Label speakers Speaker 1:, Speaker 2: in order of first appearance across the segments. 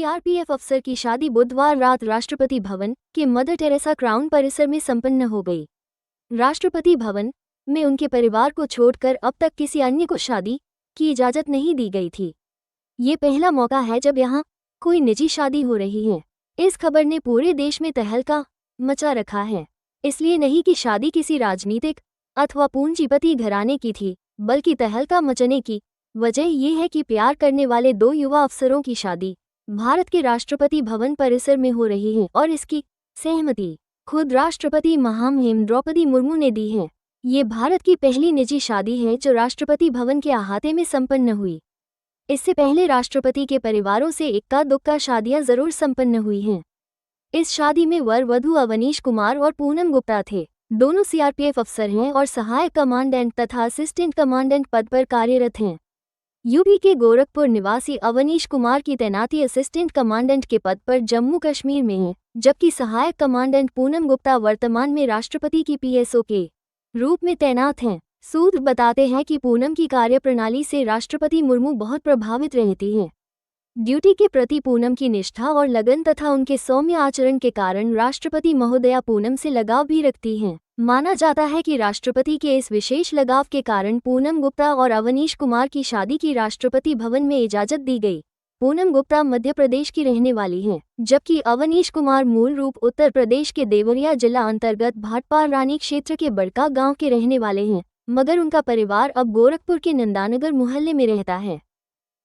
Speaker 1: CRPF अफसर की शादी बुधवार रात राष्ट्रपति भवन के मदर टेरेसा क्राउन परिसर में संपन्न हो गई। राष्ट्रपति भवन में उनके परिवार को छोड़कर अब तक किसी अन्य को शादी की इजाजत नहीं दी गई थी। ये पहला मौका है जब यहाँ कोई निजी शादी हो रही है। इस खबर ने पूरे देश में तहलका मचा रखा है। इसलिए नहीं कि शादी किसी राजनीतिक अथवा पूंजीपति घराने की थी, बल्कि तहलका मचने की वजह ये है कि प्यार करने वाले दो युवा अफसरों की शादी भारत के राष्ट्रपति भवन परिसर में हो रही है और इसकी सहमति खुद राष्ट्रपति महामहिम द्रौपदी मुर्मू ने दी है। ये भारत की पहली निजी शादी है जो राष्ट्रपति भवन के अहाते में संपन्न हुई। इससे पहले राष्ट्रपति के परिवारों से इक्का दुक्का शादियां जरूर संपन्न हुई हैं। इस शादी में वर वधू अवनीश कुमार और पूनम गुप्ता थे। दोनों सीआरपीएफ अफसर हैं और सहायक कमांडेंट तथा असिस्टेंट कमांडेंट पद पर कार्यरत हैं। यूपी के गोरखपुर निवासी अवनीश कुमार की तैनाती असिस्टेंट कमांडेंट के पद पर जम्मू कश्मीर में है, जबकि सहायक कमांडेंट पूनम गुप्ता वर्तमान में राष्ट्रपति की पीएसओ के रूप में तैनात हैं। सूत्र बताते हैं कि पूनम की कार्यप्रणाली से राष्ट्रपति मुर्मू बहुत प्रभावित रहती हैं। ड्यूटी के प्रति पूनम की निष्ठा और लगन तथा उनके सौम्य आचरण के कारण राष्ट्रपति महोदया पूनम से लगाव भी रखती हैं। माना जाता है कि राष्ट्रपति के इस विशेष लगाव के कारण पूनम गुप्ता और अवनीश कुमार की शादी की राष्ट्रपति भवन में इजाजत दी गई। पूनम गुप्ता मध्य प्रदेश की रहने वाली हैं, जबकि अवनीश कुमार मूल रूप उत्तर प्रदेश के देवरिया जिला अंतर्गत भाटपार रानी क्षेत्र के बड़का गांव के रहने वाले हैं, मगर उनका परिवार अब गोरखपुर के नंदानगर मोहल्ले में रहता है।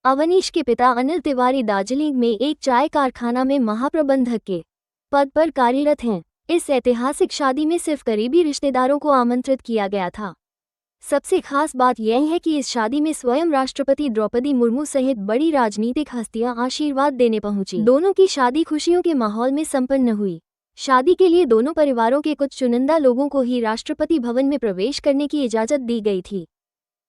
Speaker 1: अवनीश के पिता अनिल तिवारी दार्जिलिंग में एक चाय कारखाना में महाप्रबंधक के पद पर कार्यरत हैं। इस ऐतिहासिक शादी में सिर्फ करीबी रिश्तेदारों को आमंत्रित किया गया था। सबसे खास बात यह है कि इस शादी में स्वयं राष्ट्रपति द्रौपदी मुर्मू सहित बड़ी राजनीतिक हस्तियां आशीर्वाद देने पहुंची। दोनों की शादी खुशियों के माहौल में संपन्न हुई। शादी के लिए दोनों परिवारों के कुछ चुनिंदा लोगों को ही राष्ट्रपति भवन में प्रवेश करने की इजाजत दी गई थी।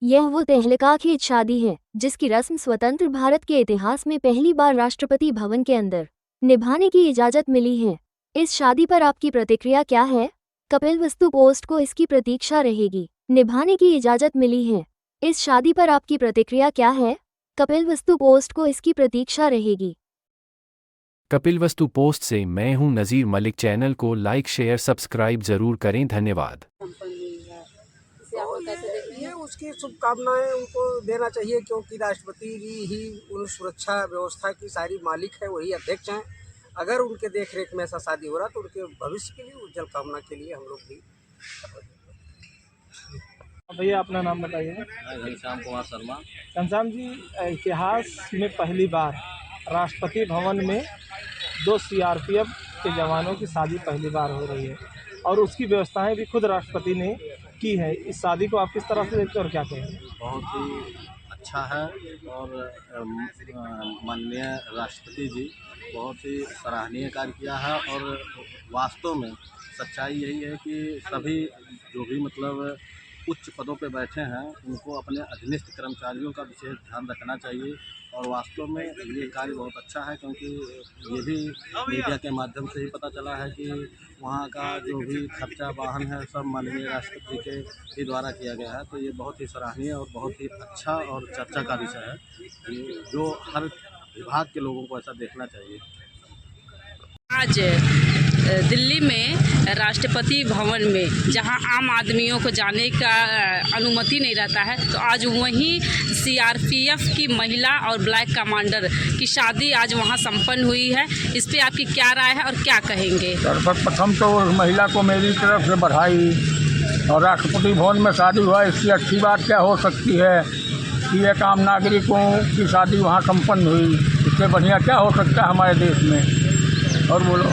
Speaker 1: यह वो तहलकाखेज शादी है जिसकी रस्म स्वतंत्र भारत के इतिहास में पहली बार राष्ट्रपति भवन के अंदर निभाने की इजाजत मिली है। इस शादी पर आपकी प्रतिक्रिया क्या है? कपिलवस्तु पोस्ट को इसकी प्रतीक्षा रहेगी। निभाने की इजाजत मिली है। इस शादी पर आपकी प्रतिक्रिया क्या है? कपिलवस्तु पोस्ट को इसकी प्रतीक्षा रहेगी।
Speaker 2: कपिलवस्तु पोस्ट से मैं हूं नज़ीर मलिक। चैनल को लाइक शेयर सब्सक्राइब जरूर करें। धन्यवाद।
Speaker 3: ये उसकी शुभकामनाएं उनको देना चाहिए, क्योंकि राष्ट्रपति ही उन सुरक्षा व्यवस्था की सारी मालिक है, वही अध्यक्ष हैं। अगर उनके देखरेख में ऐसा शादी हो रहा तो उनके भविष्य के लिए, उज्जवल कामना के लिए हम लोग भी।
Speaker 4: भैया अपना नाम बताइए।
Speaker 5: घनश्याम कुमार शर्मा।
Speaker 4: घनश्याम जी, इतिहास में पहली बार राष्ट्रपति भवन में दो सीआरपीएफ के जवानों की शादी पहली बार हो रही है और उसकी व्यवस्थाएं भी खुद राष्ट्रपति ने की है। इस शादी को आप किस तरह से देखते हैं और क्या कहेंगे?
Speaker 5: बहुत ही अच्छा है और माननीय राष्ट्रपति जी बहुत ही सराहनीय कार्य किया है। और वास्तव में सच्चाई यही है कि सभी जो भी मतलब उच्च पदों पे बैठे हैं उनको अपने अधीनस्थ कर्मचारियों का विशेष ध्यान रखना चाहिए। और वास्तव में ये कार्य बहुत अच्छा है, क्योंकि ये भी मीडिया के माध्यम से ही पता चला है कि वहाँ का जो भी खर्चा वाहन है सब माननीय राष्ट्रपति के ही द्वारा किया गया है। तो ये बहुत ही सराहनीय और बहुत ही अच्छा और चर्चा का विषय है, जो हर विभाग के लोगों को ऐसा देखना चाहिए।
Speaker 6: आज दिल्ली में राष्ट्रपति भवन में जहां आम आदमियों को जाने का अनुमति नहीं रहता है, तो आज वहीं सीआरपीएफ की महिला और ब्लैक कमांडर की शादी आज वहां संपन्न हुई है। इस पे आपकी क्या राय है और क्या कहेंगे?
Speaker 7: सर्वप्रथम तो महिला को मेरी तरफ से बधाई। और राष्ट्रपति भवन में शादी हुआ, इसकी अच्छी बात क्या हो सकती है कि एक आम नागरिकों की शादी वहाँ संपन्न हुई। इससे बढ़िया क्या हो सकता है हमारे देश में? और बोलो।